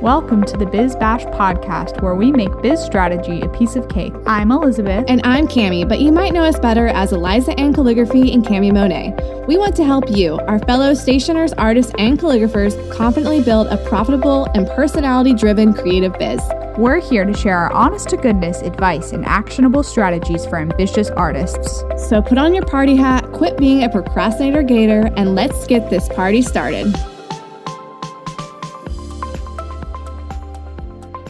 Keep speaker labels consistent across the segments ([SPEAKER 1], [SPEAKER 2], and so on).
[SPEAKER 1] Welcome to the Biz Bash podcast, where we make biz strategy a piece of cake. I'm Elizabeth.
[SPEAKER 2] And I'm Cami, but you might know us better as Eliza Ann Calligraphy and Cami Monet. We want to help you, our fellow stationers, artists, and calligraphers, confidently build a profitable and personality-driven creative biz.
[SPEAKER 1] We're here to share our honest-to-goodness advice and actionable strategies for ambitious artists.
[SPEAKER 2] So put on your party hat, quit being a procrastinator gator, and let's get this party started.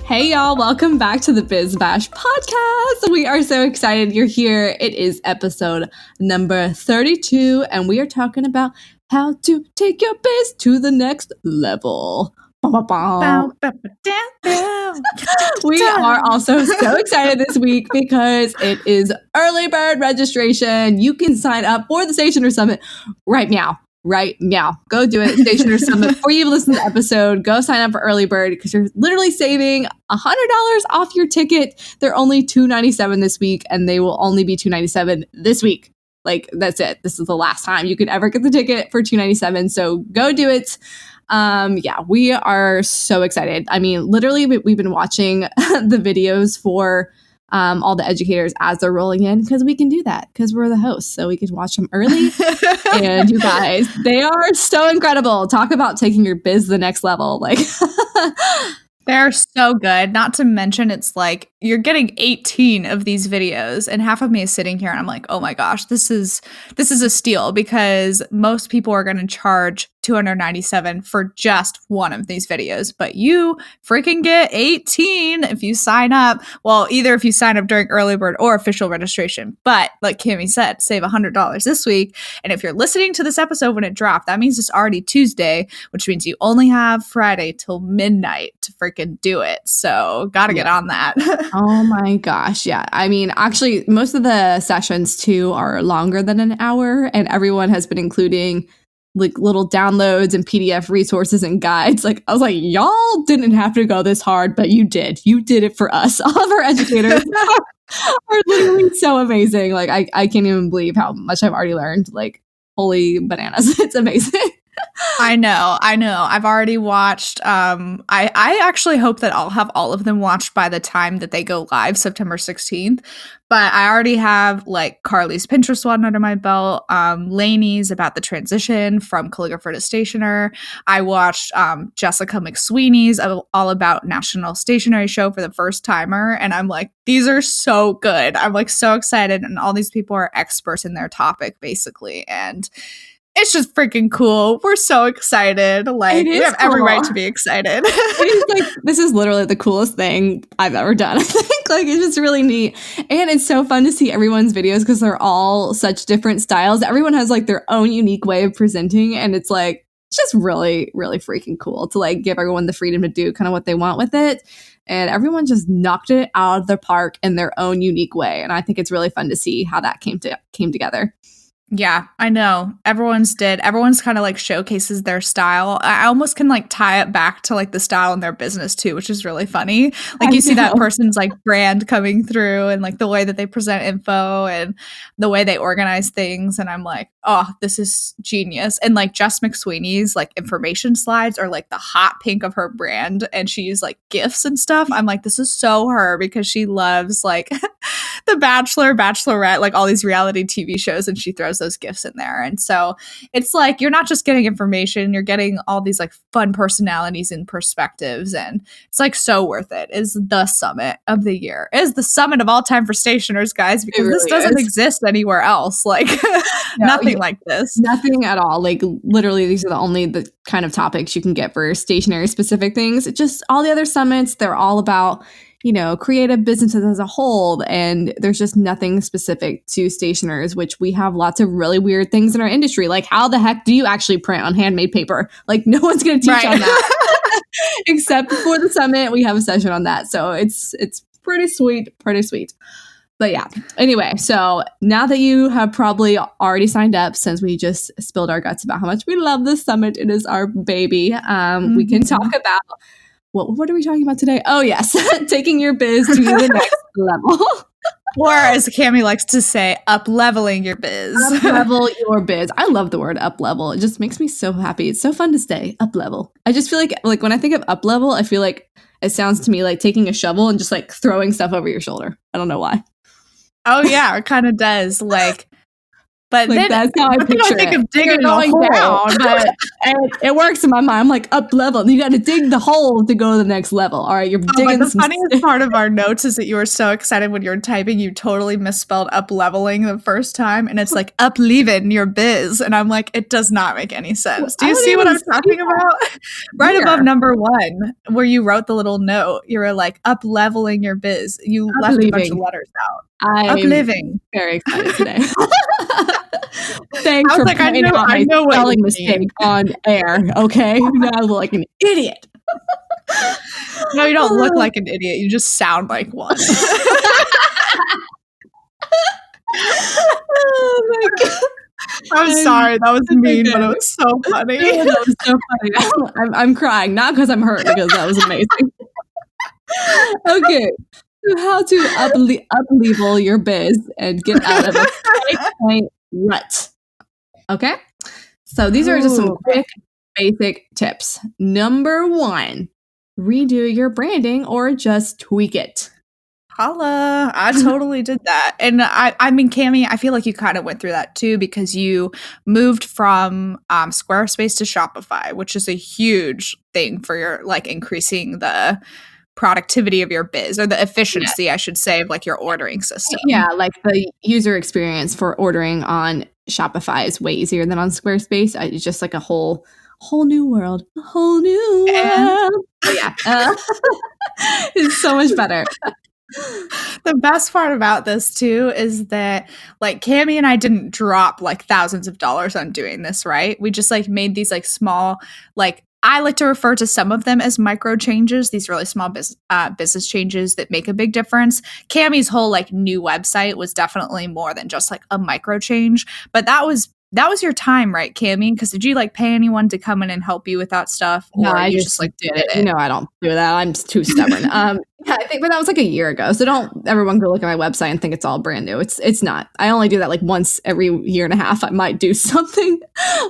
[SPEAKER 2] Hey y'all, welcome back to the Biz Bash podcast. We are so excited you're here. It is episode number 32, and we are talking about how to take your biz to the next level. We are also so excited this week because it is early bird registration. You can sign up for the Stationer Summit right now. Go do it. Stationer Summit. Before you listen to the episode, go sign up for early bird because you're literally saving $100 off your ticket. They're only $297 this week, and they will only be $297 this week. Like, that's it. This is the last time you could ever get the ticket for $297. So go do it. We are so excited. I mean, literally, we've been watching the videos for all the educators as they're rolling in because we can do that because we're the hosts, so we can watch them early. And you guys, they are so incredible. Talk about taking your biz to the next level. Like,
[SPEAKER 3] they're so good. Not to mention, it's like you're getting 18 of these videos, and half of me is sitting here and I'm like, oh my gosh, this is a steal, because most people are going to charge $297 for just one of these videos, but you freaking get 18 if you sign up. Well, either if you sign up during early bird or official registration. But like Cami said, save $100 this week. And if you're listening to this episode when it dropped, that means it's already Tuesday, which means you only have Friday till midnight to freaking do it. So gotta get on that.
[SPEAKER 2] Oh my gosh. Yeah. I mean, actually, most of the sessions too are longer than an hour, and everyone has been including like little downloads and PDF resources and guides. Like, I was like, y'all didn't have to go this hard, but you did. You did it for us. All of our educators are literally so amazing. Like, I can't even believe how much I've already learned. Like, holy bananas. It's amazing.
[SPEAKER 3] I know. I've already watched. I actually hope that I'll have all of them watched by the time that they go live, September 16th. But I already have like Carly's Pinterest one under my belt, Lainey's about the transition from calligrapher to stationer. I watched Jessica McSweeney's all about National Stationery Show for the first timer. And I'm like, these are so good. I'm like so excited. And all these people are experts in their topic, basically. And it's just freaking cool. We're so excited. Like, we have every right to be excited.
[SPEAKER 2] This is literally the coolest thing I've ever done. I think like it's just really neat. And it's so fun to see everyone's videos because they're all such different styles. Everyone has like their own unique way of presenting. And it's like, it's just really, really freaking cool to like give everyone the freedom to do kind of what they want with it. And everyone just knocked it out of the park in their own unique way. And I think it's really fun to see how that came together.
[SPEAKER 3] Yeah, I know. Everyone's kind of like showcases their style. I almost can like tie it back to like the style in their business too, which is really funny. Like you see that person's like brand coming through and like the way that they present info and the way they organize things. And I'm like, oh, this is genius. And like Jess McSweeney's like information slides are like the hot pink of her brand. And she uses like GIFs and stuff. I'm like, this is so her, because she loves like The Bachelor, Bachelorette, like all these reality TV shows, and she throws those GIFs in there. And so it's like you're not just getting information, you're getting all these like fun personalities and perspectives, and it's like so worth it. Is the summit of the year. It is the summit of all time for stationers, guys, because really this doesn't exist anywhere else. Like nothing like this.
[SPEAKER 2] Nothing at all. Like literally these are the kind of topics you can get for stationary specific things. It's just all the other summits, they're all about, you know, creative businesses as a whole. And there's just nothing specific to stationers, which we have lots of really weird things in our industry. Like, how the heck do you actually print on handmade paper? Like, no one's going to teach on that. Except for the summit, we have a session on that. So it's pretty sweet. But yeah, anyway, so now that you have probably already signed up, since we just spilled our guts about how much we love this summit, it is our baby. We can talk about what are we talking about today? Oh, yes. Taking your biz to the next level.
[SPEAKER 3] Or as Cami likes to say, up-leveling your biz.
[SPEAKER 2] Up-level your biz. I love the word up-level. It just makes me so happy. It's so fun to say, up-level. I just feel like when I think of up-level, I feel like it sounds to me like taking a shovel and just like throwing stuff over your shoulder. I don't know why.
[SPEAKER 3] Oh yeah, it kind of does. But
[SPEAKER 2] like
[SPEAKER 3] then
[SPEAKER 2] that's how I picture
[SPEAKER 3] think
[SPEAKER 2] it.
[SPEAKER 3] of digging
[SPEAKER 2] going down, but it works in my mind. I'm like up level. You got to dig the hole to go to the next level. All right, you're digging.
[SPEAKER 3] The funniest part of our notes is that you were so excited when you were typing. You totally misspelled up leveling the first time, and it's like up leaving your biz. And I'm like, it does not make any sense. Do you see what I'm talking about? Right above number 1, where you wrote the little note, you were like up leveling your biz. You left a bunch of letters out.
[SPEAKER 2] I'm
[SPEAKER 3] up living.
[SPEAKER 2] Very excited today. Thanks for pointing out my spelling mistake on air. Okay, now I look like an idiot.
[SPEAKER 3] No, you don't look like an idiot. You just sound like one.
[SPEAKER 2] Oh my god!
[SPEAKER 3] I'm sorry, that was mean, but it was so funny.
[SPEAKER 2] That was so funny. I'm crying, not because I'm hurt, because that was amazing. Okay. How to up-level your biz and get out of a 5-point rut. Okay? So these are just some quick, basic tips. Number 1, redo your branding or just tweak it.
[SPEAKER 3] Holla. I totally did that. And I mean, Cami, I feel like you kind of went through that too, because you moved from Squarespace to Shopify, which is a huge thing for your increasing the productivity of your biz, or the efficiency, I should say, of like your ordering system.
[SPEAKER 2] Yeah, like the user experience for ordering on Shopify is way easier than on Squarespace. It's just like a whole new world. A whole new world. Yeah. It's so much better.
[SPEAKER 3] The best part about this too is that like Cami and I didn't drop like thousands of dollars on doing this, right? We just like made these like small, like I like to refer to some of them as micro changes, these really small business changes that make a big difference. Cami's whole like new website was definitely more than just like a micro change, but that was your time, right, Cami? Because did you like pay anyone to come in and help you with that stuff?
[SPEAKER 2] No, I just like did it. You know, I don't do that. I'm too stubborn. Yeah, I think, but that was like a year ago. So don't everyone go look at my website and think it's all brand new. It's not. I only do that like once every year and a half. I might do something.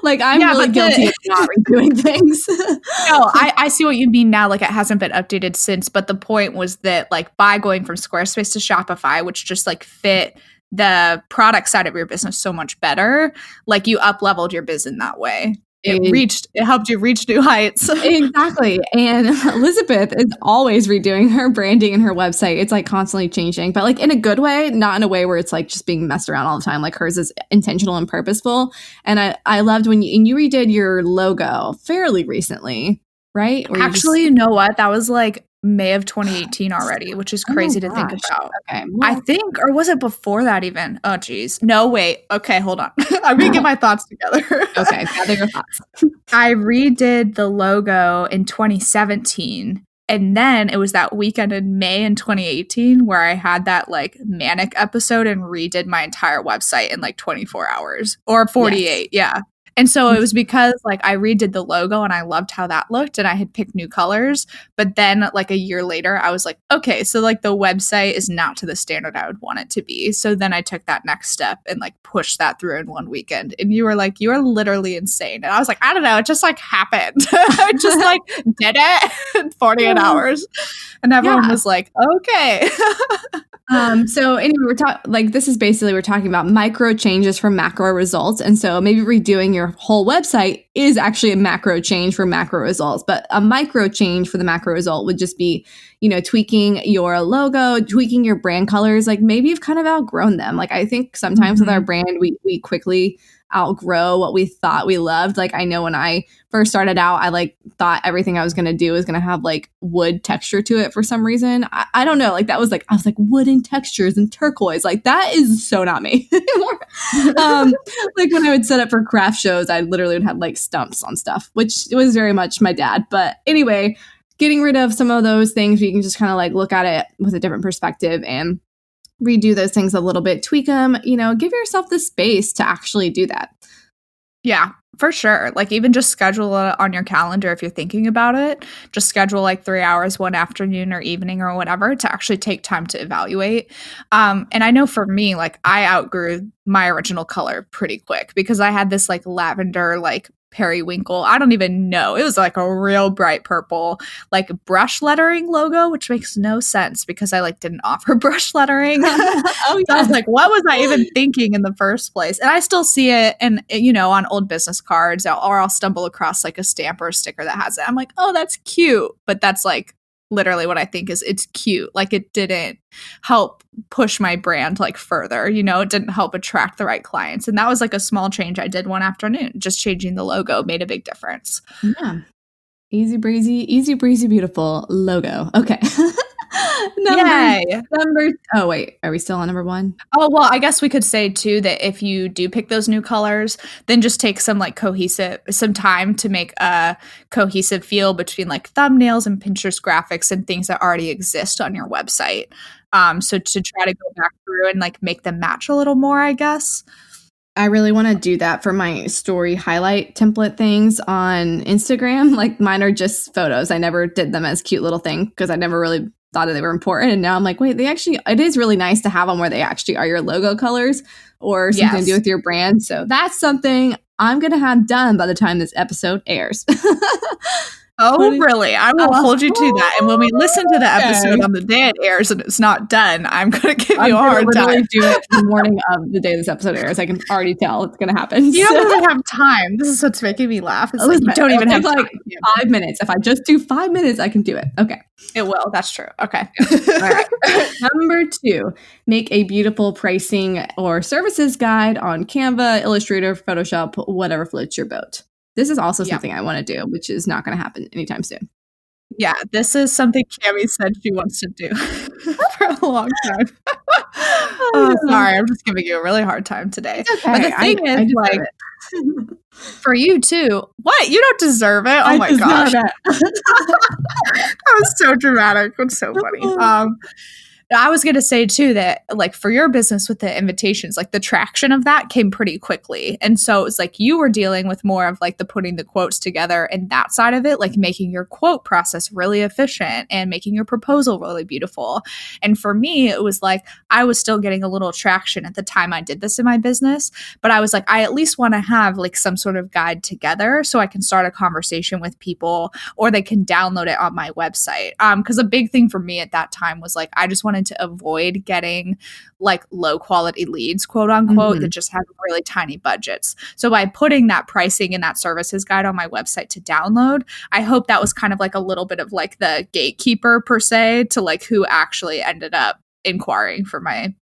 [SPEAKER 2] Like I'm really guilty of not redoing things.
[SPEAKER 3] No, I see what you mean now. Like it hasn't been updated since, but the point was that like by going from Squarespace to Shopify, which just like fit the product side of your business so much better, like you up-leveled your biz in that way. It helped you reach new heights.
[SPEAKER 2] Exactly. And Elizabeth is always redoing her branding and her website. It's like constantly changing, but like in a good way, not in a way where it's like just being messed around all the time. Like hers is intentional and purposeful. And I loved when you redid your logo fairly recently, right?
[SPEAKER 3] Actually, you know what? That was like May of 2018 already, which is crazy to think about.
[SPEAKER 2] Okay. Well,
[SPEAKER 3] I think, or was it before that even? Oh, geez. No, wait. Okay, hold on. I'm going to get my thoughts together.
[SPEAKER 2] Okay, gather your thoughts.
[SPEAKER 3] I redid the logo in 2017. And then it was that weekend in May in 2018 where I had that like manic episode and redid my entire website in like 24 hours or 48. Yes. Yeah. And so it was because like I redid the logo and I loved how that looked and I had picked new colors. But then like a year later, I was like, okay, so like the website is not to the standard I would want it to be. So then I took that next step and like pushed that through in one weekend. And you were like, you are literally insane. And I was like, I don't know, it just like happened. I just like did it in 48 hours. And everyone was like, okay.
[SPEAKER 2] So anyway, we're talking about micro changes for macro results. And so maybe redoing your whole website is actually a macro change for macro results, but a micro change for the macro result would just be, you know, tweaking your logo, tweaking your brand colors. Like maybe you've kind of outgrown them. Like I think sometimes with our brand, we quickly outgrow what we thought we loved. Like I know when I first started out, I like thought everything I was going to do was going to have like wood texture to it for some reason. I don't know. Like that was like, I was like wooden textures and turquoise. Like that is so not me anymore. Like when I would set up for craft shows, I literally would have like stumps on stuff, which was very much my dad. But anyway, getting rid of some of those things, you can just kind of like look at it with a different perspective and redo those things a little bit, tweak them, you know, give yourself the space to actually do that.
[SPEAKER 3] Yeah, For sure. Like even just schedule it on your calendar if you're thinking about it. Just schedule like 3 hours one afternoon or evening or whatever to actually take time to evaluate. And I know for me, like I outgrew my original color pretty quick because I had this like lavender, like periwinkle. I don't even know. It was like a real bright purple, like brush lettering logo, which makes no sense because I like didn't offer brush lettering.
[SPEAKER 2] Oh,
[SPEAKER 3] So I was like, what was I even thinking in the first place? And I still see it and on old business cards or I'll stumble across like a stamp or a sticker that has it. I'm like, oh, that's cute. But that's like literally what I think is it's cute. Like it didn't help push my brand like further, it didn't help attract the right clients. And that was like a small change I did one afternoon. Just changing the logo made a big difference.
[SPEAKER 2] Yeah. Easy breezy, beautiful logo. Okay. Oh, wait. Are we still on number 1?
[SPEAKER 3] Oh, well, I guess we could say too that if you do pick those new colors, then just take some time to make a cohesive feel between like thumbnails and Pinterest graphics and things that already exist on your website. So to try to go back through and like make them match a little more, I guess.
[SPEAKER 2] I really want to do that for my story highlight template things on Instagram. Like mine are just photos. I never did them as cute little thing because I never really thought they were important. And now I'm like, wait, it is really nice to have them where they actually are your logo colors or something to do with your brand. So that's something I'm going to have done by the time this episode airs.
[SPEAKER 3] Oh, really? I will hold you to that. And when we listen to the episode on the day it airs and it's not done, I'm going to give you a hard time.
[SPEAKER 2] Do it the morning of the day this episode airs. I can already tell it's going to happen.
[SPEAKER 3] You don't even have time. This is what's making me laugh. It's like you don't even have
[SPEAKER 2] like 5 minutes. If I just do 5 minutes, I can do it. Okay.
[SPEAKER 3] It will. That's true. Okay.
[SPEAKER 2] All right. Number 2, make a beautiful pricing or services guide on Canva, Illustrator, Photoshop, whatever floats your boat. This is also something I want to do, which is not going to happen anytime soon.
[SPEAKER 3] Yeah, this is something Cami said she wants to do for a long time. Oh, sorry, I'm just giving you a really hard time today.
[SPEAKER 2] It's okay.
[SPEAKER 3] But the thing is, like, for you too. What? You don't deserve it. Oh my gosh. That was so dramatic. It's so funny. I was going to say too that like for your business with the invitations, like the traction of that came pretty quickly. And so it was like you were dealing with more of like the putting the quotes together and that side of it, like making your quote process really efficient and making your proposal really beautiful. And for me, it was like I was still getting a little traction at the time I did this in my business, but I was like, I at least want to have like some sort of guide together so I can start a conversation with people or they can download it on my website. Because a big thing for me at that time was like, I just wanted to avoid getting like low quality leads, quote unquote, that just have really tiny budgets. So by putting that pricing and that services guide on my website to download, I hope that was kind of like a little bit of like the gatekeeper per se to like who actually ended up inquiring for my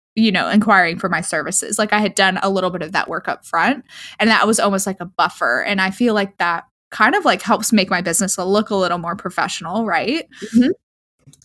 [SPEAKER 3] services. Like I had done a little bit of that work up front and that was almost like a buffer. And I feel like that kind of like helps make my business look a little more professional, right?
[SPEAKER 2] Mm-hmm.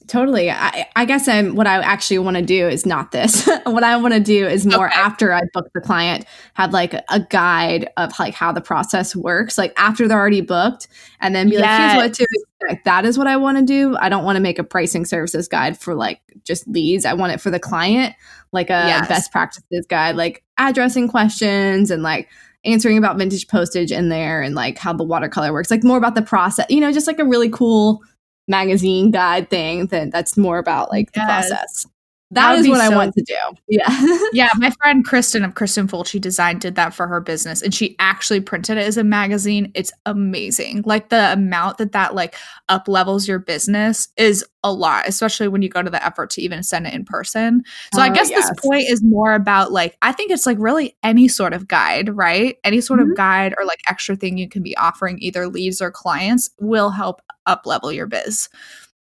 [SPEAKER 2] Totally. I guess what I actually want to do is not this. What I want to do is more after I book the client, have like a guide of like how the process works, like after they're already booked and then be like, here's what to expect. That is what I want to do. I don't want to make a pricing services guide for like just leads. I want it for the client, like a best practices guide, like addressing questions and like answering about vintage postage in there and like how the watercolor works, like more about the process, just like a really cool magazine guide thing that's more about like the process. That is what I want to do. Yeah.
[SPEAKER 3] Yeah. My friend Kristen of Kristen Fulci Design did that for her business and she actually printed it as a magazine. It's amazing. Like the amount that like up levels your business is a lot, especially when you go to the effort to even send it in person. So I guess this point is more about like, I think it's like really any sort of guide, right? Any sort of guide or like extra thing you can be offering either leads or clients will help up level your biz.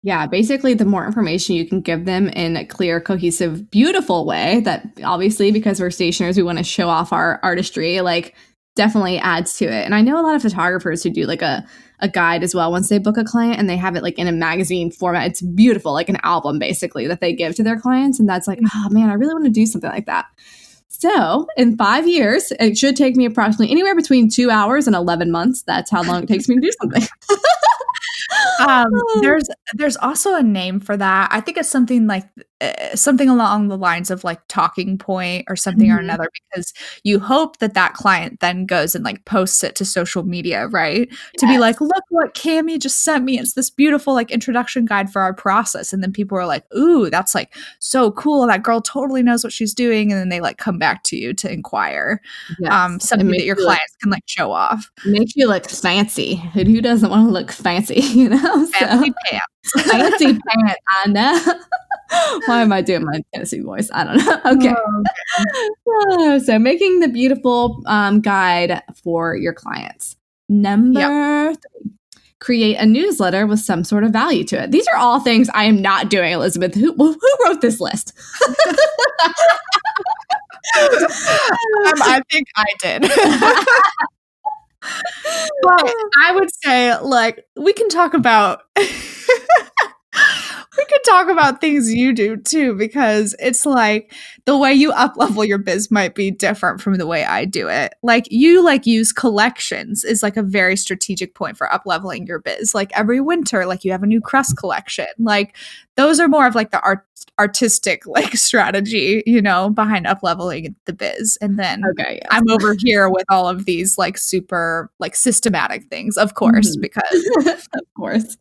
[SPEAKER 2] Yeah, basically the more information you can give them in a clear, cohesive, beautiful way that obviously because we're stationers, we want to show off our artistry, like definitely adds to it. And I know a lot of photographers who do like a guide as well once they book a client and they have it like in a magazine format. It's beautiful, like an album basically that they give to their clients. And that's like, oh man, I really want to do something like that. So in 5 years, it should take me approximately anywhere between 2 hours and 11 months. That's how long it takes me to do something.
[SPEAKER 3] There's also a name for that. I think it's something like something along the lines of like talking point or something or another, because you hope that that client then goes and like posts it to social media, right? To be like, look what Cami just sent me. It's this beautiful like introduction guide for our process. And then people are like, ooh, that's like so cool. That girl totally knows what she's doing. And then they like come back to you to inquire. Something that your clients can like show off.
[SPEAKER 2] Makes you look fancy. Who doesn't want to look fancy, you know?
[SPEAKER 3] Fancy pants.
[SPEAKER 2] Fancy pants, I know. Why am I doing my Tennessee voice? I don't know. Okay. So making the beautiful guide for your clients. Number 3, create a newsletter with some sort of value to it. These are all things I am not doing, Elizabeth. Who wrote this list?
[SPEAKER 3] I think I did. But I would say, like, we can talk about things you do too, because it's like the way you up level your biz might be different from the way I do it. Like you like use collections is like a very strategic point for up leveling your biz. Like every winter, like you have a new crust collection. Like those are more of like the artistic like strategy, you know, behind up leveling the biz. And then I'm over here with all of these like super like systematic things, of course, because
[SPEAKER 2] of course.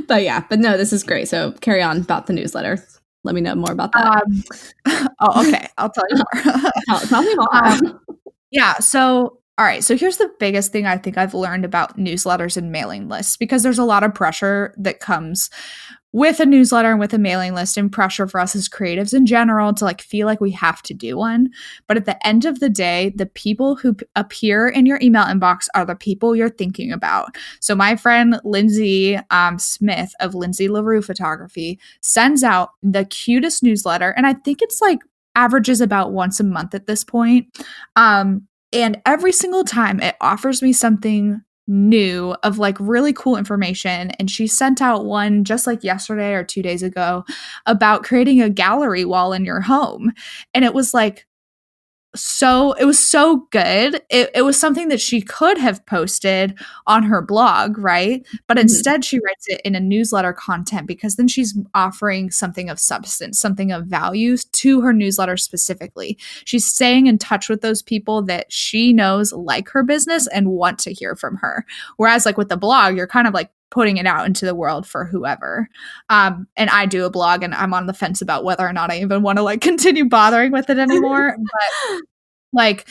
[SPEAKER 2] But no, this is great. So carry on about the newsletter. Let me know more about that.
[SPEAKER 3] Okay. I'll tell you more.
[SPEAKER 2] Tell me more.
[SPEAKER 3] Yeah. So, all right. So here's the biggest thing I think I've learned about newsletters and mailing lists, because there's a lot of pressure that comes with a newsletter and with a mailing list, and pressure for us as creatives in general to like feel like we have to do one. But at the end of the day, the people who appear in your email inbox are the people you're thinking about. So my friend Lindsay Smith of Lindsay LaRue Photography sends out the cutest newsletter. And I think it's like averages about once a month at this point. And every single time it offers me something new of like really cool information. And she sent out one just like yesterday or 2 days ago about creating a gallery wall in your home. And it was like, it was so good. It was something that she could have posted on her blog, right? But instead she writes it in a newsletter content, because then she's offering something of substance, something of value to her newsletter specifically. She's staying in touch with those people that she knows like her business and want to hear from her. Whereas like with the blog, you're kind of like putting it out into the world for whoever. And I do a blog and I'm on the fence about whether or not I even want to like continue bothering with it anymore. But like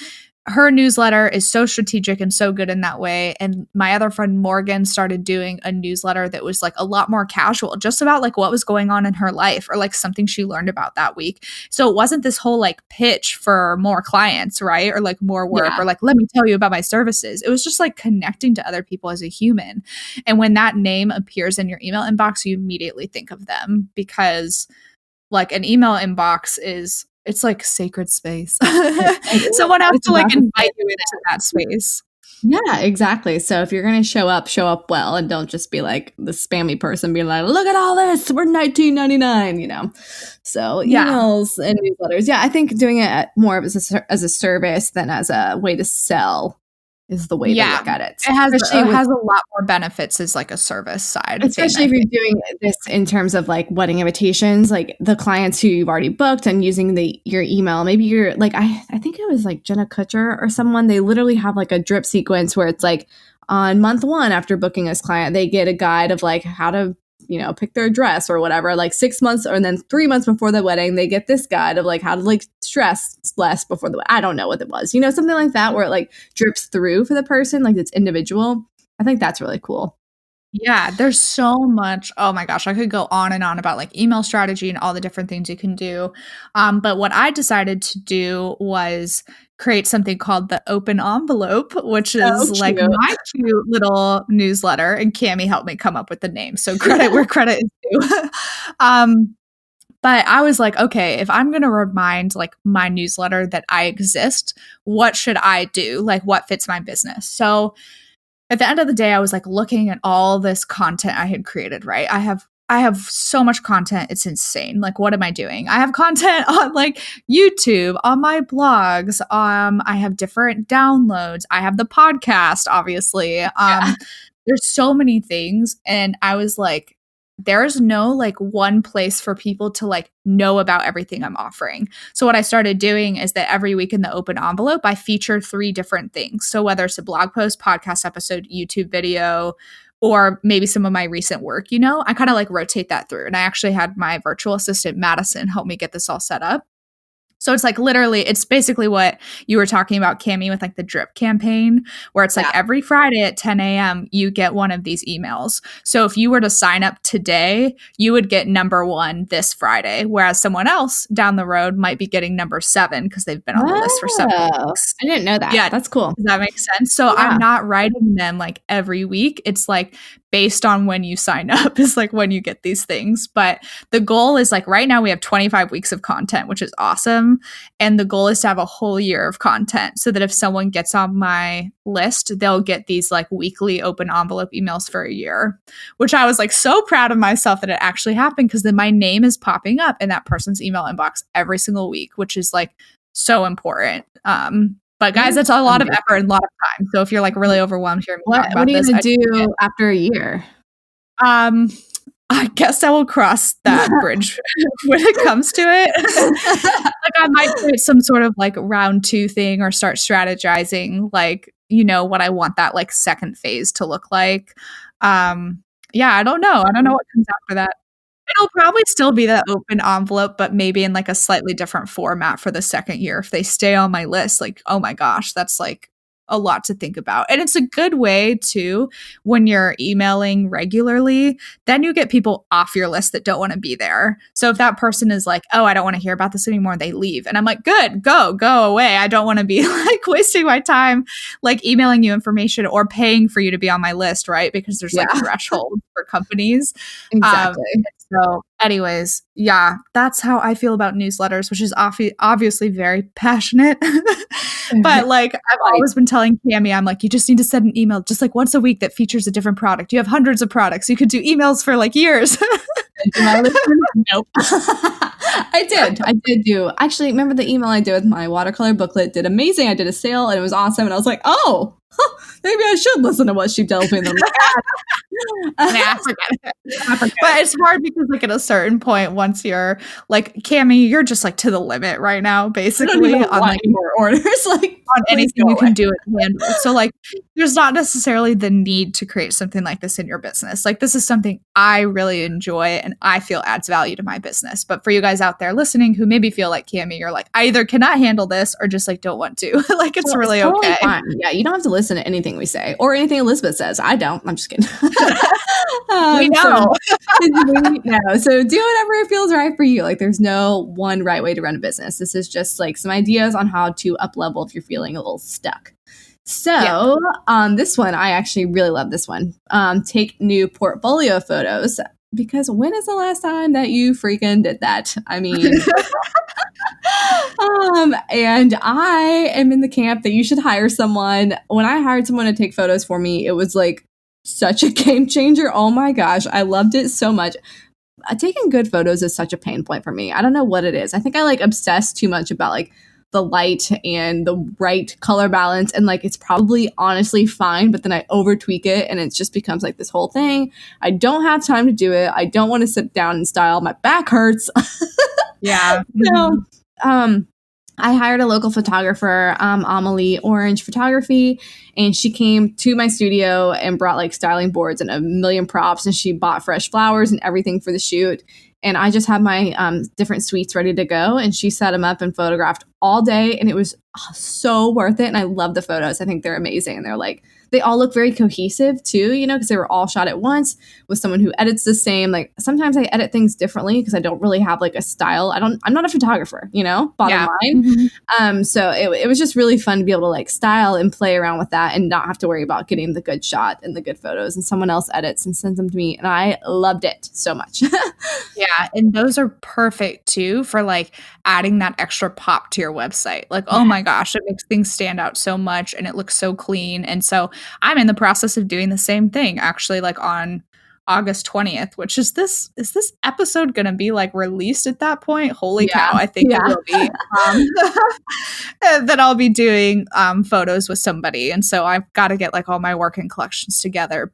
[SPEAKER 3] her newsletter is so strategic and so good in that way. And my other friend Morgan started doing a newsletter that was like a lot more casual, just about like what was going on in her life or like something she learned about that week. So it wasn't this whole like pitch for more clients, right? Or like more work or like, let me tell you about my services. It was just like connecting to other people as a human. And when that name appears in your email inbox, you immediately think of them, because like an email inbox it's like sacred space. Someone has to like invite you into that space.
[SPEAKER 2] Yeah, exactly. So if you're going to show up well, and don't just be like the spammy person being like, look at all this, we're $19.99, you know? So emails and newsletters. Yeah, I think doing it more of as a service than as a way to sell is the way to look at it.
[SPEAKER 3] It has a lot more benefits as like a service side.
[SPEAKER 2] Especially if you're doing this in terms of like wedding invitations, like the clients who you've already booked and using your email. Maybe you're like, I think it was like Jenna Kutcher or someone, they literally have like a drip sequence where it's like on month 1 after booking this client, they get a guide of like how to, you know, pick their dress or whatever, like 6 months, or then 3 months before the wedding, they get this guide of like how to like stress less before the wedding. I don't know what it was, you know, something like that, where it like drips through for the person, like it's individual. I think that's really cool.
[SPEAKER 3] Yeah, there's so much. Oh my gosh, I could go on and on about like email strategy and all the different things you can do. But what I decided to do was create something called the Open Envelope, which is like my cute little newsletter. And Cami helped me come up with the name. So credit where credit is due. But I was like, okay, if I'm going to remind like my newsletter that I exist, what should I do? Like what fits my business? So at the end of the day, I was like looking at all this content I had created, right? I have so much content. It's insane. Like, what am I doing? I have content on like YouTube, on my blogs. I have different downloads. I have the podcast, obviously. There's so many things. And I was like, there's no like one place for people to like know about everything I'm offering. So what I started doing is that every week in the open envelope, I feature 3 different things. So whether it's a blog post, podcast episode, YouTube video, or maybe some of my recent work, I kind of like rotate that through. And I actually had my virtual assistant, Madison, help me get this all set up. So it's like literally, it's basically what you were talking about, Cami, with like the drip campaign, where it's like every Friday at 10 a.m., you get one of these emails. So if you were to sign up today, you would get number 1 this Friday, whereas someone else down the road might be getting number 7 because they've been on the list for 7 weeks.
[SPEAKER 2] I didn't know that.
[SPEAKER 3] Yeah,
[SPEAKER 2] that's cool.
[SPEAKER 3] Does that make sense? So I'm not writing them like every week. It's like based on when you sign up is like when you get these things. But the goal is like right now we have 25 weeks of content, which is awesome. And the goal is to have a whole year of content so that if someone gets on my list, they'll get these like weekly open envelope emails for a year, which I was like so proud of myself that it actually happened, because then my name is popping up in that person's email inbox every single week, which is like so important. But guys, that's a lot of effort and a lot of time. So if you're like really overwhelmed hearing me talk about
[SPEAKER 2] what are you
[SPEAKER 3] this,
[SPEAKER 2] going to do after a year?
[SPEAKER 3] I guess I will cross that bridge when it comes to it. Like I might create some sort of like round 2 thing or start strategizing, like, what I want that like second phase to look like. I don't know. I don't know what comes after that. It'll probably still be that open envelope, but maybe in like a slightly different format for the second year. If they stay on my list, like, oh my gosh, that's like a lot to think about. And it's a good way too, when you're emailing regularly, then you get people off your list that don't want to be there. So if that person is like, oh, I don't want to hear about this anymore, they leave. And I'm like, good, go away. I don't want to be like wasting my time, like emailing you information or paying for you to be on my list, right? Because there's like thresholds for companies.
[SPEAKER 2] Exactly.
[SPEAKER 3] So anyways, that's how I feel about newsletters, which is obviously very passionate. But like I've always been telling Cami, I'm like, you just need to send an email just like once a week that features a different product. You have hundreds of products. You could do emails for like years.
[SPEAKER 2] Nope. I did do. Actually, remember the email I did with my watercolor booklet? Did amazing. I did a sale and it was awesome. And I was like, oh, maybe I should listen to what she tells me.
[SPEAKER 3] Forget it. But it's hard because like at a certain point, once you're like, Cami, you're just like to the limit right now, basically on like
[SPEAKER 2] more orders, like
[SPEAKER 3] on anything you can do and handle. So like there's not necessarily the need to create something like this in your business. Like this is something I really enjoy and I feel adds value to my business. But for you guys out there listening who maybe feel like Cami, you're like, I either cannot handle this or just like don't want to. Like it's really totally okay.
[SPEAKER 2] Fine. Yeah, you don't have to listen to anything we say or anything Elizabeth says. I don't. I'm just kidding.
[SPEAKER 3] We know.
[SPEAKER 2] So do whatever feels right for you. Like there's no one right way to run a business. This is just like some ideas on how to up level if you're feeling a little stuck. So this one, I actually really love this one. Take new portfolio photos, because when is the last time that you freaking did that? I mean, and I am in the camp that you should hire someone. When I hired someone to take photos for me, it was like such a game changer. Oh my gosh, I loved it so much. Taking good photos is such a pain point for me. I don't know what it is. I think I like obsess too much about like the light and the right color balance, and like it's probably honestly fine, but then I over tweak it and it just becomes like this whole thing. I don't have time to do it. I don't want to sit down and style. My back hurts. So I hired a local photographer, Amelie Orange Photography, and she came to my studio and brought like styling boards and a million props, and she bought fresh flowers and everything for the shoot. And I just had my different suites ready to go, and she set them up and photographed all day, and it was so worth it. And I love the photos. I think they're amazing. And they're like, they all look very cohesive too, because they were all shot at once with someone who edits the same. Like sometimes I edit things differently because I don't really have like a style. I'm not a photographer, bottom line. Mm-hmm. So it was just really fun to be able to like style and play around with that and not have to worry about getting the good shot and the good photos, and someone else edits and sends them to me. And I loved it so much.
[SPEAKER 3] Yeah. And those are perfect too for like adding that extra pop to your website. Like, oh my gosh, it makes things stand out so much and it looks so clean. And so I'm in the process of doing the same thing actually, like on August 20th, which is this episode going to be like released at that point? Holy cow. I think it will be. That I'll be doing photos with somebody. And so I've got to get like all my working collections together.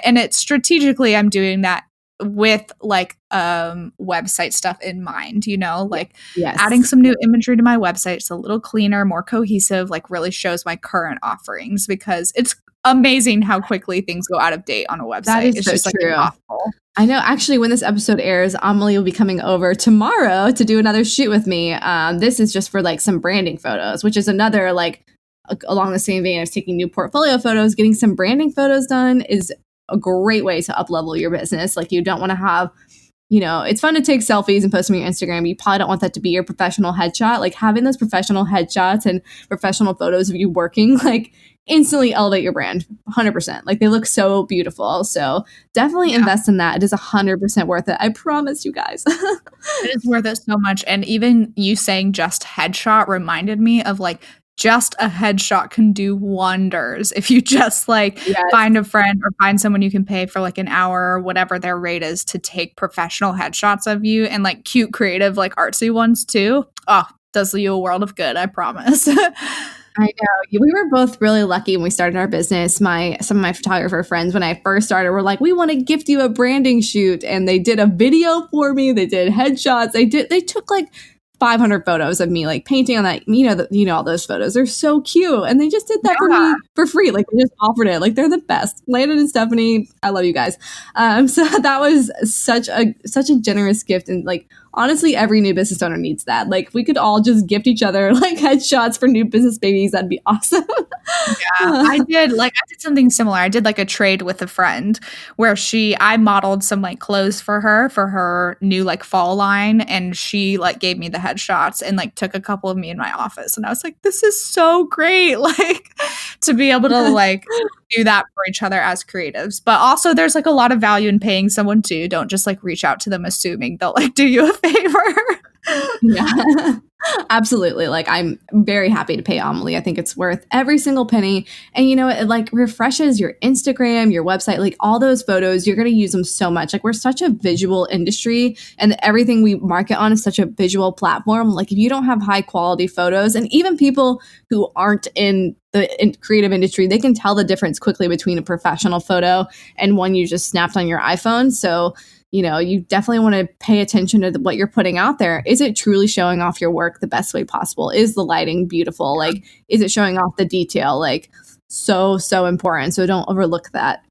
[SPEAKER 3] And it's strategically, I'm doing that with like website stuff in mind, you know, like
[SPEAKER 2] Yes.
[SPEAKER 3] adding some new imagery to my website. It's a little cleaner, more cohesive, like really shows my current offerings, because it's amazing how quickly things go out of date on a website.
[SPEAKER 2] That is
[SPEAKER 3] it's
[SPEAKER 2] so
[SPEAKER 3] just like
[SPEAKER 2] true.
[SPEAKER 3] impossible.
[SPEAKER 2] I know. Actually, when this episode airs, Amelie will be coming over tomorrow to do another shoot with me. This is just for like some branding photos, which is another like along the same vein as taking new portfolio photos. Getting some branding photos done is a great way to up-level your business. Like, you don't want to have, you know, it's fun to take selfies and post them on your Instagram, but you probably don't want that to be your professional headshot. Like, having those professional headshots and professional photos of you working, like, instantly elevate your brand 100%. Like, they look so beautiful. So definitely invest in that. It is 100% worth it. I promise you guys.
[SPEAKER 3] It is worth it so much. And even you saying just headshot reminded me of like, just a headshot can do wonders if you just like find a friend or find someone you can pay for like an hour or whatever their rate is to take professional headshots of you, and like cute, creative, like artsy ones too. Oh, does you a world of good, I promise.
[SPEAKER 2] I know. We were both really lucky when we started our business. Some of my photographer friends, when I first started, were like, "We want to gift you a branding shoot," and they did a video for me. They did headshots. They took like 500 photos of me like painting on that, you know all those photos. They're so cute, and they just did that for me for free. Like, they just offered it. Like, they're the best. Landon and Stephanie, I love you guys. So that was such a generous gift, and like, honestly, every new business owner needs that. Like, we could all just gift each other like headshots for new business babies. That'd be awesome.
[SPEAKER 3] I did something similar. I did like a trade with a friend where I modeled some like clothes for her new like fall line, and she like gave me the headshots and like took a couple of me in my office, and I was like, this is so great, like, to be able to like do that for each other as creatives. But also, there's like a lot of value in paying someone too. Don't just like reach out to them assuming they'll like do you a favor.
[SPEAKER 2] Yeah, absolutely. Like, I'm very happy to pay Amelie. I think it's worth every single penny. And you know, it like refreshes your Instagram, your website, like all those photos. You're going to use them so much. Like, we're such a visual industry, and everything we market on is such a visual platform. Like, if you don't have high quality photos, and even people who aren't in the creative industry, they can tell the difference quickly between a professional photo and one you just snapped on your iPhone. So, you know, you definitely want to pay attention to what you're putting out there. Is it truly showing off your work the best way possible? Is the lighting beautiful? Like, is it showing off the detail? Like, so important. So don't overlook that.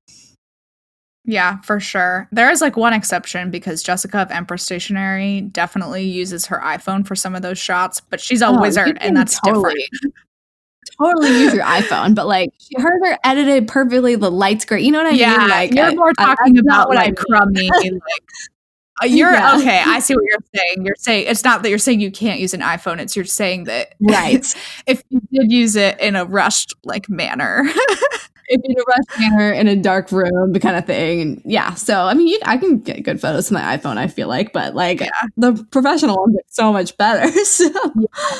[SPEAKER 3] Yeah, for sure. There is like one exception, because Jessica of Empress Stationery definitely uses her iPhone for some of those shots, but she's a wizard, and that's different.
[SPEAKER 2] Totally use your iPhone, but like, hers are edited perfectly. The light's great. You know what I mean? Like,
[SPEAKER 3] you're more talking about like crummy. Like, you're okay. I see what you're saying. You're saying it's not that you're saying you can't use an iPhone. It's you're saying that if you did use it in a rushed like manner.
[SPEAKER 2] If in a rushed manner in a dark room, the kind of thing. And yeah, so I mean, I can get good photos from my iPhone, I feel like, but like the professional ones are so much better. So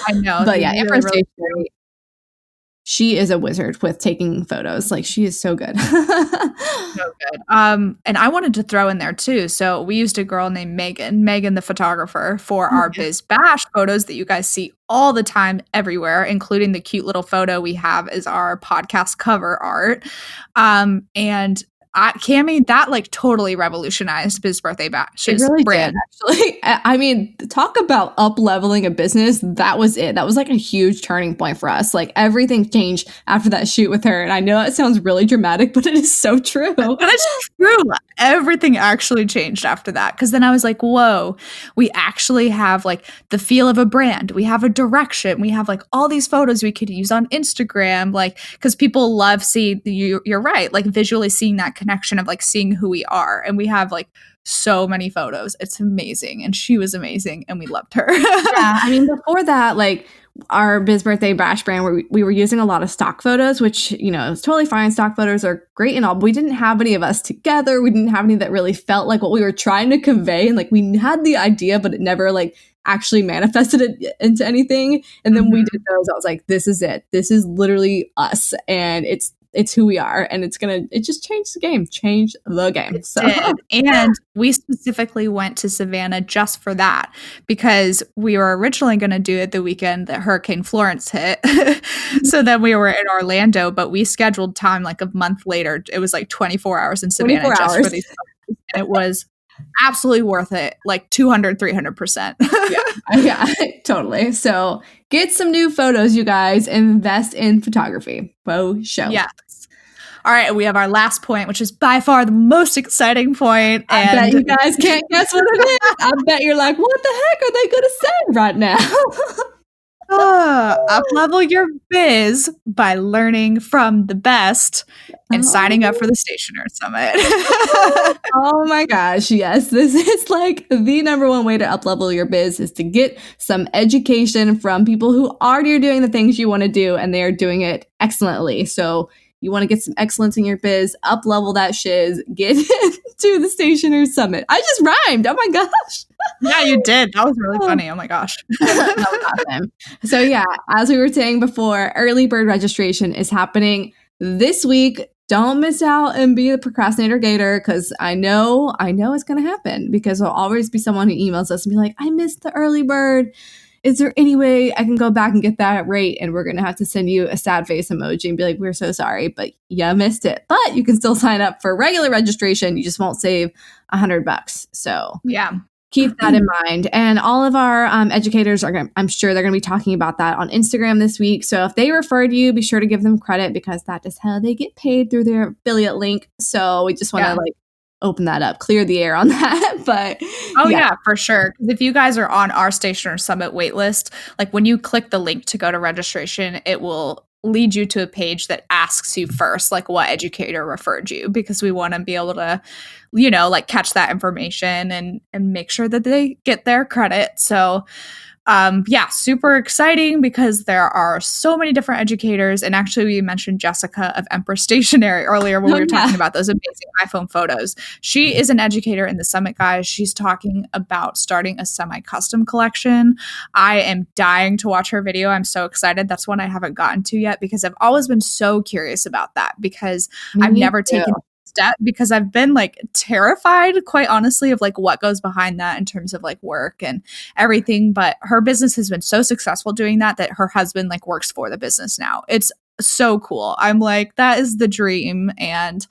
[SPEAKER 3] I know.
[SPEAKER 2] But yeah, Empress Stationery, she is a wizard with taking photos. Like, she is so good.
[SPEAKER 3] So good. And I wanted to throw in there too. So we used a girl named Megan the photographer, for our Biz Bash photos that you guys see all the time everywhere, including the cute little photo we have as our podcast cover art. And Cami, that like totally revolutionized Biz Birthday Bash.
[SPEAKER 2] It really did, actually. I mean, talk about up leveling a business. That was it. That was like a huge turning point for us. Like, everything changed after that shoot with her. And I know it sounds really dramatic, but it is so true.
[SPEAKER 3] But it's true. Everything actually changed after that. Because then I was like, whoa, we actually have like the feel of a brand. We have a direction. We have like all these photos we could use on Instagram. Like, because people love seeing, you're right, like visually seeing that connection of like seeing who we are. And we have like so many photos. It's amazing. And she was amazing, and we loved her.
[SPEAKER 2] Yeah, I mean, before that, like, our Biz Birthday Bash brand, where we were using a lot of stock photos, which, you know, is totally fine. Stock photos are great and all, but we didn't have any of us together. We didn't have any that really felt like what we were trying to convey. And like, we had the idea, but it never like actually manifested it into anything. And then we did those. I was like, this is it. This is literally us. And it's who we are, and it just changed the game. So
[SPEAKER 3] and we specifically went to Savannah just for that, because we were originally going to do it the weekend that Hurricane Florence hit. So then we were in Orlando, but we scheduled time like a month later. It was like 24 hours in Savannah just for these photos. And it was absolutely worth it. Like 200, 300%.
[SPEAKER 2] Yeah, totally. So get some new photos, you guys. Invest in photography. Faux show.
[SPEAKER 3] Yes. All right, we have our last point, which is by far the most exciting point.
[SPEAKER 2] I bet you guys can't guess what it is. I bet you're like, what the heck are they going to say right now?
[SPEAKER 3] Up-level your biz by learning from the best and signing up for the Stationer Summit.
[SPEAKER 2] Oh my gosh, yes. This is like the number one way to up-level your biz is to get some education from people who already are doing the things you want to do and they are doing it excellently. So you want to get some excellence in your biz, up-level that shiz, get to the Stationer Summit. I just rhymed. Oh my gosh.
[SPEAKER 3] Yeah, you did. That was really funny. Oh my gosh.
[SPEAKER 2] That was awesome. So yeah, as we were saying before, early bird registration is happening this week. Don't miss out and be the procrastinator gator because I know it's going to happen because there'll always be someone who emails us and be like, I missed the early bird. Is there any way I can go back and get that rate? And we're going to have to send you a sad face emoji and be like, we're so sorry, but you missed it. But you can still sign up for regular registration. You just won't save $100. So
[SPEAKER 3] yeah,
[SPEAKER 2] keep that in mind. And all of our educators I'm sure they're going to be talking about that on Instagram this week. So if they referred you, be sure to give them credit because that is how they get paid through their affiliate link. So we just want to open that up, clear the air on that. But
[SPEAKER 3] yeah, for sure. Because if you guys are on our Stationer Summit waitlist, like when you click the link to go to registration, it will lead you to a page that asks you first, like what educator referred you, because we want to be able to, like catch that information and make sure that they get their credit. So super exciting because there are so many different educators. And actually we mentioned Jessica of Empress Stationery earlier when we were talking about those amazing iPhone photos. She is an educator in the Summit, guys. She's talking about starting a semi-custom collection. I am dying to watch her video. I'm so excited. That's one I haven't gotten to yet because I've always been so curious about that because I've never taken step because I've been like terrified, quite honestly, of like what goes behind that in terms of like work and everything. But her business has been so successful doing that her husband like works for the business now. It's so cool. I'm like, that is the dream. And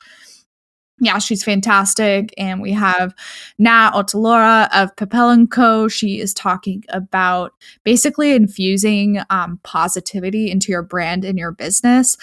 [SPEAKER 3] yeah, she's fantastic. And we have Nat Otalora of Papel & Co. She is talking about basically infusing positivity into your brand and your business.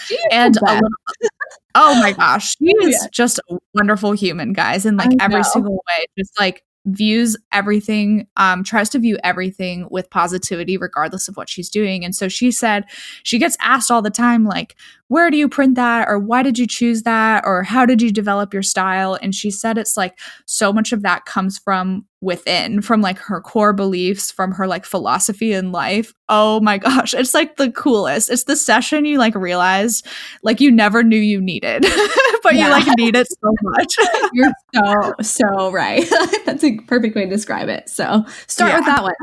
[SPEAKER 3] Oh my gosh. She is just a wonderful human, guys. In like every single way, just like views everything, tries to view everything with positivity, regardless of what she's doing. And so she said she gets asked all the time, like, where do you print that? Or why did you choose that? Or how did you develop your style? And she said it's like so much of that comes from within, from like her core beliefs, from her like philosophy in life. Oh my gosh, it's like the coolest. It's the session you like realized like you never knew you needed, but you like need it so much.
[SPEAKER 2] You're so right. That's a perfect way to describe it. So start with that one.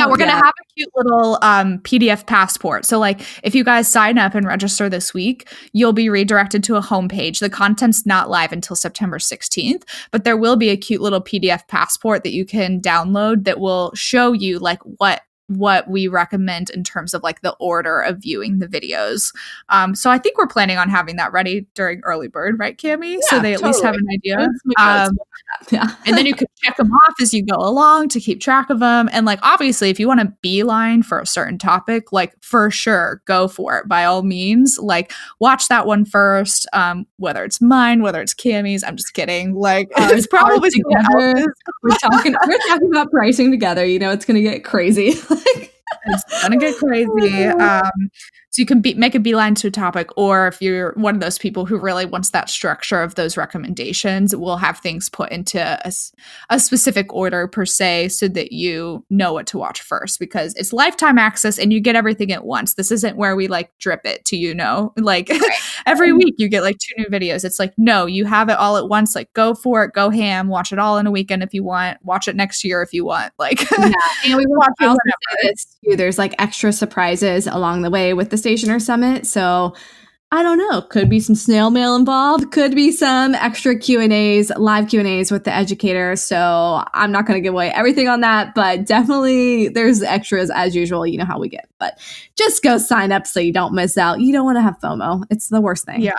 [SPEAKER 3] We're gonna have a cute little PDF passport. So like if you guys sign up and register this week, you'll be redirected to a homepage. The content's not live until September 16th, but there will be a cute little PDF passport that you can download that will show you like what we recommend in terms of like the order of viewing the videos. So I think we're planning on having that ready during early bird, right, Cami? Yeah, so they at least have an idea. And then you can check them off as you go along to keep track of them. And like, obviously, if you want to beeline for a certain topic, like for sure, go for it by all means. Like watch that one first, whether it's mine, whether it's Cami's. I'm just kidding. Like it's probably
[SPEAKER 2] together. We're talking about pricing together. It's going to get crazy.
[SPEAKER 3] It's gonna get crazy. So you can make a beeline to a topic, or if you're one of those people who really wants that structure of those recommendations, we'll have things put into a specific order per se so that you know what to watch first, because it's lifetime access and you get everything at once. This isn't where we like drip it to, like every week you get like 2 new videos. It's like, no, you have it all at once. Like go for it, go ham, watch it all in a weekend if you want, watch it next year if you want. Like,
[SPEAKER 2] and we watch it whenever. There's like extra surprises along the way with the Stationer Summit. So I don't know. Could be some snail mail involved. Could be some extra Q&As, live Q&As with the educator. So I'm not going to give away everything on that, but definitely there's extras as usual. You know how we get. But just go sign up so you don't miss out. You don't want to have FOMO. It's the worst thing.
[SPEAKER 3] Yeah,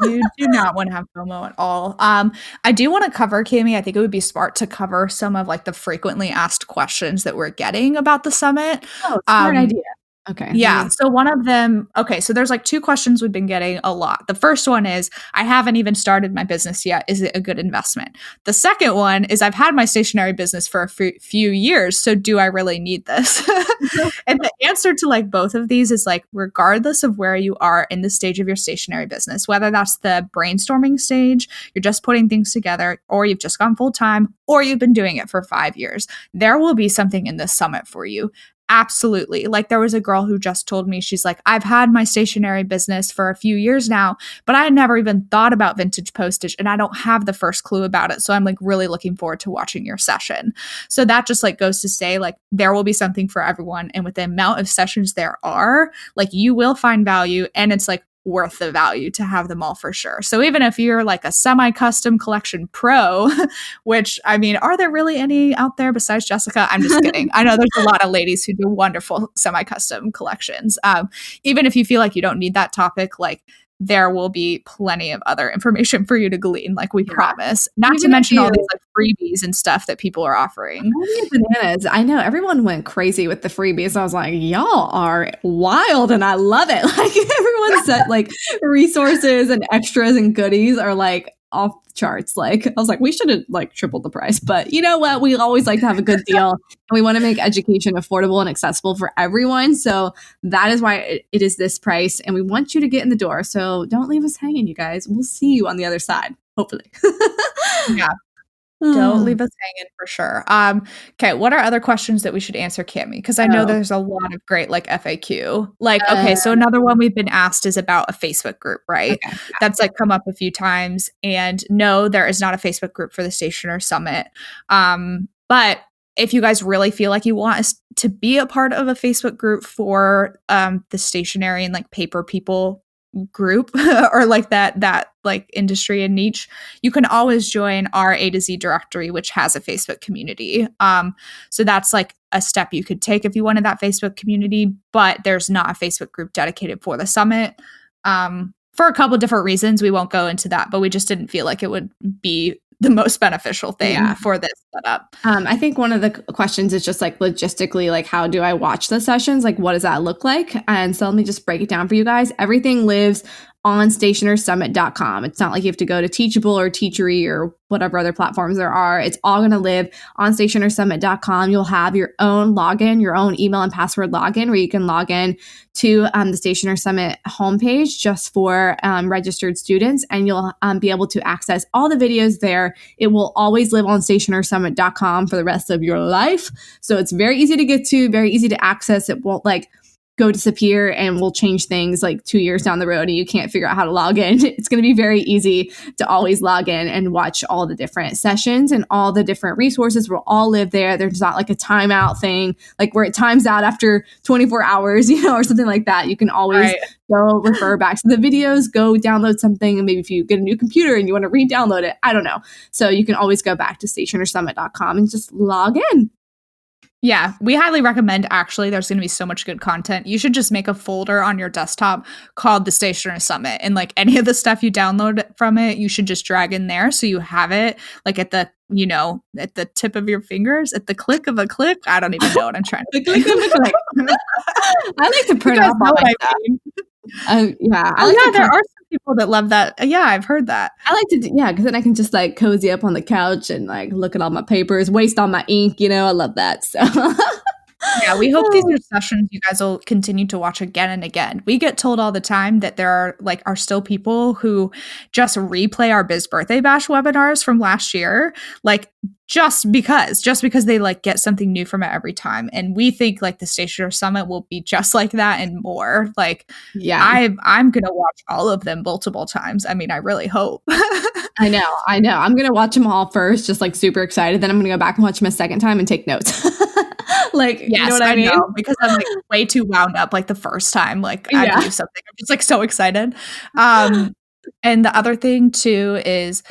[SPEAKER 3] you do not want to have FOMO at all. I do want to cover, Cami, I think it would be smart to cover some of like the frequently asked questions that we're getting about the summit.
[SPEAKER 2] Oh, smart idea. Okay.
[SPEAKER 3] Yeah. So one of them, so there's like 2 questions we've been getting a lot. The first one is, I haven't even started my business yet. Is it a good investment? The second one is, I've had my stationery business for a few years. So do I really need this? And the answer to like both of these is like, regardless of where you are in the stage of your stationery business, whether that's the brainstorming stage, you're just putting things together, or you've just gone full time, or you've been doing it for 5 years, there will be something in this summit for you. Absolutely. Like there was a girl who just told me, she's like, I've had my stationery business for a few years now, but I had never even thought about vintage postage and I don't have the first clue about it. So I'm like really looking forward to watching your session. So that just like goes to say like there will be something for everyone. And with the amount of sessions there are, like you will find value, and it's like worth the value to have them all for sure. So even if you're like a semi-custom collection pro, which I mean, are there really any out there besides Jessica? I'm just kidding. I know there's a lot of ladies who do wonderful semi-custom collections. Even if you feel like you don't need that topic, like there will be plenty of other information for you to glean, like we promise. Not to mention all these like freebies and stuff that people are offering.
[SPEAKER 2] Bananas. I know everyone went crazy with the freebies. I was like, y'all are wild, and I love it. Like everyone said, like resources and extras and goodies are like off the charts. Like I was like, we should have like tripled the price, but you know what? We always like to have a good deal, and we want to make education affordable and accessible for everyone. So that is why it is this price, and we want you to get in the door. So don't leave us hanging, you guys. We'll see you on the other side, hopefully.
[SPEAKER 3] Yeah. Don't leave us hanging for sure. Okay, what are other questions that we should answer, Cami? Because I know there's a lot of great like FAQ. Like, okay, so another one we've been asked is about a Facebook group, right? Okay. That's like come up a few times. And no, there is not a Facebook group for the Stationer Summit. But if you guys really feel like you want us to be a part of a Facebook group for the stationery and like paper people group or like that like industry and niche, you can always join our A to Z directory, which has a Facebook community. So that's like a step you could take if you wanted that Facebook community, but there's not a Facebook group dedicated for the summit. For a couple different reasons. We won't go into that, but we just didn't feel like it would be the most beneficial thing for this setup.
[SPEAKER 2] I think one of the questions is just like logistically, like how do I watch the sessions? Like what does that look like? And so let me just break it down for you guys. Everything lives on stationersummit.com. It's not like you have to go to Teachable or Teachery or whatever other platforms there are. It's all going to live on stationersummit.com. You'll have your own login, your own email and password login where you can log in to the Stationer Summit homepage just for registered students, and you'll be able to access all the videos there. It will always live on stationersummit.com for the rest of your life. So it's very easy to get to, very easy to access. It won't like go disappear and we'll change things like 2 years down the road and you can't figure out how to log in. It's going to be very easy to always log in and watch all the different sessions, and all the different resources will all live there. There's not like a timeout thing, like where it times out after 24 hours, you know, or something like that. You can always go refer back to the videos, go download something. And maybe if you get a new computer and you want to re-download it, I don't know. So you can always go back to stationersummit.com and just log in.
[SPEAKER 3] Yeah, we highly recommend, actually. There's going to be so much good content. You should just make a folder on your desktop called the Stationer Summit, and like any of the stuff you download from it, you should just drag in there so you have it like at the, you know, at the tip of your fingers, at the click of a click. I don't even know what I'm trying to
[SPEAKER 2] click of a click. I like to print off all my stuff.
[SPEAKER 3] There are some people that love that. Yeah, I've heard that.
[SPEAKER 2] I like to because then I can just like cozy up on the couch and like look at all my papers, waste all my ink, you know. I love that. So
[SPEAKER 3] yeah, we hope these are sessions you guys will continue to watch again and again. We get told all the time that there are still people who just replay our Biz Birthday Bash webinars from last year, like just because they like get something new from it every time. And we think like the Stationer Summit will be just like that and more. Like, I'm gonna watch all of them multiple times. I mean, I really hope.
[SPEAKER 2] I know. I'm gonna watch them all first, just like super excited. Then I'm gonna go back and watch them a second time and take notes. Like,
[SPEAKER 3] Yes,
[SPEAKER 2] you know what I mean?
[SPEAKER 3] know, because I'm like way too wound up like the first time like I
[SPEAKER 2] Yeah.
[SPEAKER 3] view something. I'm just like so excited. And the other thing too is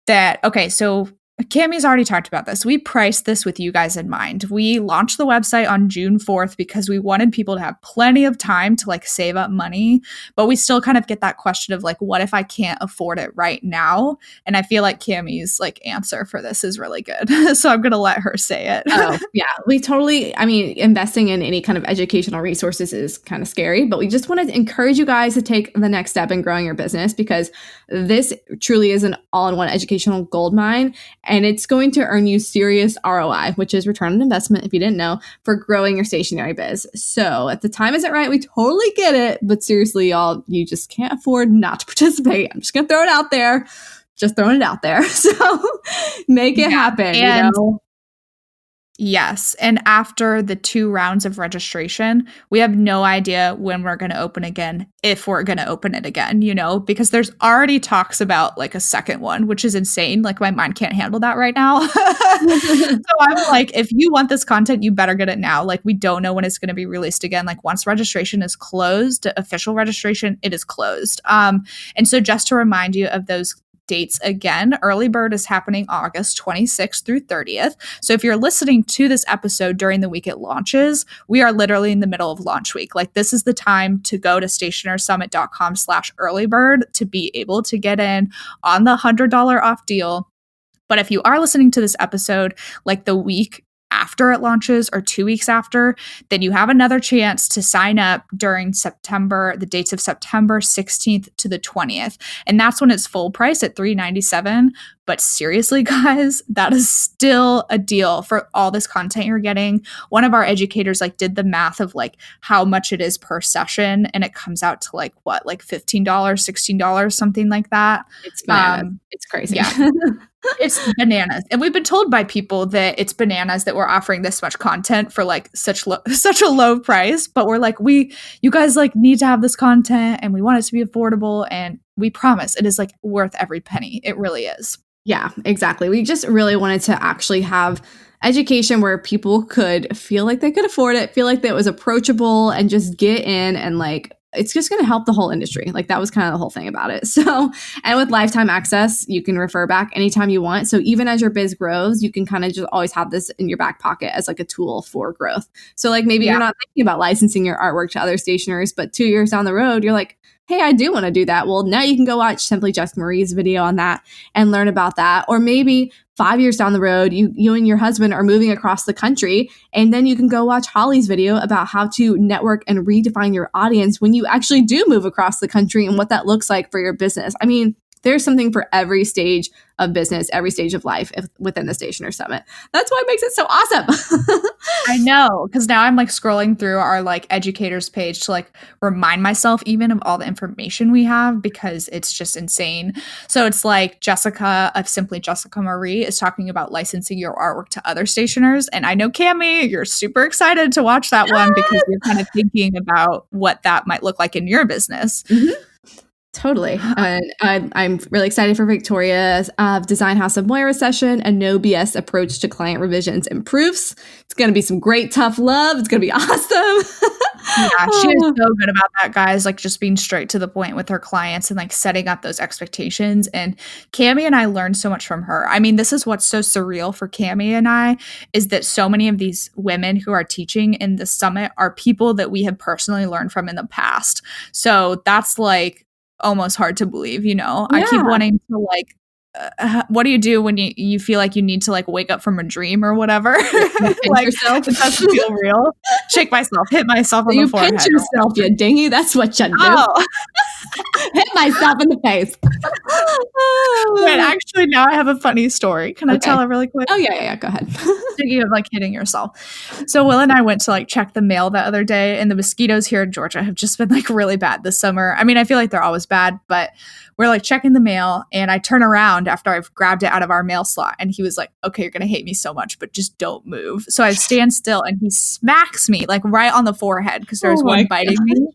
[SPEAKER 3] that, okay, so Cammie's already talked about this. We priced this with you guys in mind. We launched the website on June 4th because we wanted people to have plenty of time to like save up money, but we still kind of get that question of like, what if I can't afford it right now? And I feel like Cammie's like answer for this is really good. So I'm going to let her say it.
[SPEAKER 2] Oh, yeah. We totally, I mean, investing in any kind of educational resources is kind of scary, but we just want to encourage you guys to take the next step in growing your business because this truly is an all-in-one educational goldmine. And it's going to earn you serious ROI, which is return on investment, if you didn't know, for growing your stationery biz. So if the time isn't right, we totally get it. But seriously, y'all, you just can't afford not to participate. I'm just going to throw it out there. Just throwing it out there. So make it happen, you know?
[SPEAKER 3] Yes. And after the 2 rounds of registration, we have no idea when we're going to open again, if we're going to open it again, you know, because there's already talks about like a second one, which is insane. Like my mind can't handle that right now. So I'm like, if you want this content, you better get it now. Like we don't know when it's going to be released again. Like once registration is closed, official registration, it is closed. And so just to remind you of those dates again, early bird is happening August 26th through 30th. So if you're listening to this episode during the week it launches, we are literally in the middle of launch week. Like this is the time to go to stationersummit.com/earlybird to be able to get in on the $100 off deal. But if you are listening to this episode like the week after it launches or 2 weeks after, then you have another chance to sign up during September, the dates of September 16th to the 20th. And that's when it's full price at $397. But seriously, guys, that is still a deal for all this content you're getting. One of our educators like did the math of like how much it is per session. And it comes out to like what, like $15, $16, something like that.
[SPEAKER 2] It's bananas. It's crazy.
[SPEAKER 3] Yeah. It's bananas. And we've been told by people that it's bananas that we're offering this much content for like such a low price. But we're like, you guys like need to have this content and we want it to be affordable. And we promise it is like worth every penny. It really is.
[SPEAKER 2] Yeah, exactly. We just really wanted to actually have education where people could feel like they could afford it, feel like that it was approachable and just get in and like it's just going to help the whole industry. Like that was kind of the whole thing about it. So, and with lifetime access, you can refer back anytime you want. So even as your biz grows, you can kind of just always have this in your back pocket as like a tool for growth. So like maybe you're not thinking about licensing your artwork to other stationers, but 2 years down the road, you're like, hey, I do want to do that. Well, now you can go watch Simply Jessica Marie's video on that and learn about that. Or maybe 5 years down the road, you and your husband are moving across the country, and then you can go watch Holly's video about how to network and redefine your audience when you actually do move across the country and what that looks like for your business. I mean, there's something for every stage of business, every stage of life within the Stationer Summit. That's what makes it so awesome.
[SPEAKER 3] I know, because now I'm like scrolling through our like educators page to like remind myself even of all the information we have because it's just insane. So it's like Jessica of Simply Jessica Marie is talking about licensing your artwork to other stationers. And I know, Cammie, you're super excited to watch that one because you're kind of thinking about what that might look like in your business.
[SPEAKER 2] Mm-hmm. Totally. I'm really excited for Victoria's Design House of Moira session, a no BS approach to client revisions and proofs. It's going to be some great tough love. It's going to be awesome.
[SPEAKER 3] Yeah, she is so good about that, guys, like just being straight to the point with her clients and like setting up those expectations. And Cammie and I learned so much from her. I mean, this is what's so surreal for Cammie and I is that so many of these women who are teaching in the summit are people that we have personally learned from in the past. So that's like almost hard to believe, you know.
[SPEAKER 2] Yeah.
[SPEAKER 3] I keep wanting to like what do you do when you feel like you need to like wake up from a dream or whatever? Like
[SPEAKER 2] yourself.
[SPEAKER 3] It doesn't feel real. Shake myself, hit myself on
[SPEAKER 2] you
[SPEAKER 3] the forehead.
[SPEAKER 2] Pinch yourself, you dingy. That's what you do.
[SPEAKER 3] Oh.
[SPEAKER 2] Hit myself in the face.
[SPEAKER 3] Wait, actually, now I have a funny story. Can I tell it really quick?
[SPEAKER 2] Oh, yeah. Go ahead.
[SPEAKER 3] Speaking of like hitting yourself. So Will and I went to like check the mail the other day, and the mosquitoes here in Georgia have just been like really bad this summer. I mean, I feel like they're always bad, but we're like checking the mail, and I turn around after I've grabbed it out of our mail slot, and he was like, okay, you're going to hate me so much, but just don't move. So I stand still, and he smacks me like right on the forehead because there's one biting me.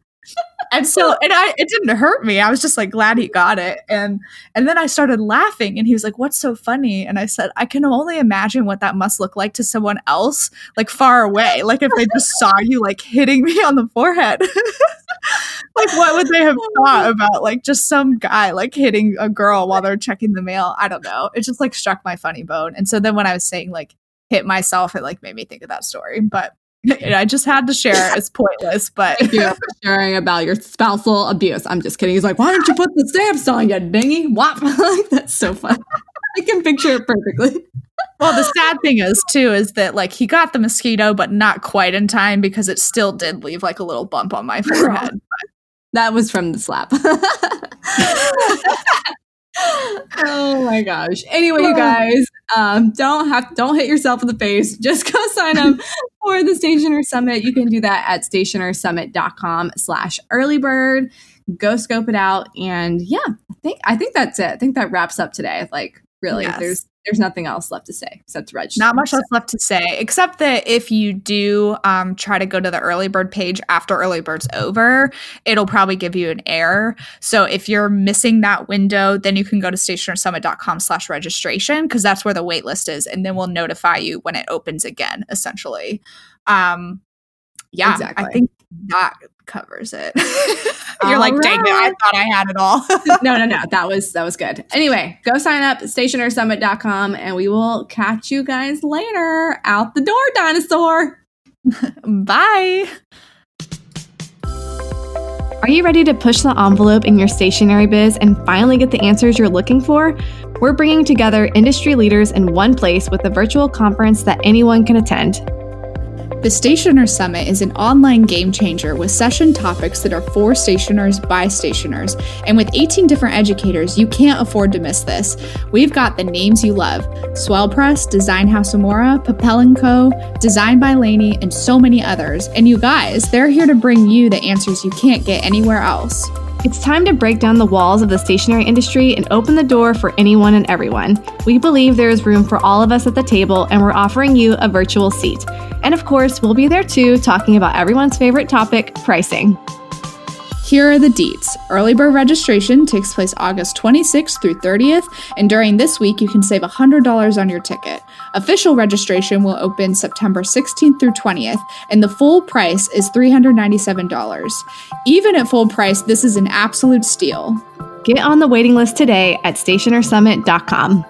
[SPEAKER 3] And it didn't hurt me. I was just like glad he got it. And then I started laughing and he was like, "What's so funny?" And I said, "I can only imagine what that must look like to someone else, like far away. Like if they just saw you like hitting me on the forehead." Like what would they have thought about like just some guy like hitting a girl while they're checking the mail? I don't know. It just like struck my funny bone. And so then when I was saying like hit myself, it like made me think of that story. But I just had to share. It's pointless, but
[SPEAKER 2] Thank you for sharing about your spousal abuse. I'm just kidding. He's like, "Why didn't you put the stamps on, you dingy wop?" Like, that's so funny. I can picture it perfectly.
[SPEAKER 3] Well, the sad thing is that like he got the mosquito, but not quite in time because it still did leave like a little bump on my forehead.
[SPEAKER 2] That was from the slap. Oh my gosh. Anyway, you guys, don't hit yourself in the face. Just go sign up for the Stationer Summit. You can do that at stationersummit.com/earlybird. Go scope it out. And yeah, I think that's it. I think that wraps up today. Like really,
[SPEAKER 3] Yes.
[SPEAKER 2] there's nothing else left to say except register.
[SPEAKER 3] Not much else left to say, except that if you do try to go to the early bird page after early bird's over, it'll probably give you an error. So if you're missing that window, then you can go to stationersummit.com/registration because that's where the wait list is. And then we'll notify you when it opens again, essentially. Yeah,
[SPEAKER 2] Exactly.
[SPEAKER 3] I think that covers it. You're like, dang it, I thought I had it all.
[SPEAKER 2] No. That was good. Anyway, go sign up at stationersummit.com and we will catch you guys later. Out the door, dinosaur.
[SPEAKER 3] Bye.
[SPEAKER 4] Are you ready to push the envelope in your stationery biz and finally get the answers you're looking for? We're bringing together industry leaders in one place with a virtual conference that anyone can attend.
[SPEAKER 3] The Stationer Summit is an online game changer with session topics that are for stationers by stationers. And with 18 different educators, you can't afford to miss this. We've got the names you love: Swell Press, Design House Amora, Papel & Co., Design by Laney, and so many others. And you guys, they're here to bring you the answers you can't get anywhere else.
[SPEAKER 4] It's time to break down the walls of the stationery industry and open the door for anyone and everyone. We believe there is room for all of us at the table, and we're offering you a virtual seat. And of course, we'll be there too, talking about everyone's favorite topic, pricing.
[SPEAKER 3] Here are the deets. Early bird registration takes place August 26th through 30th, and during this week, you can save $100 on your ticket. Official registration will open September 16th through 20th, and the full price is $397. Even at full price, this is an absolute steal.
[SPEAKER 4] Get on the waiting list today at stationersummit.com.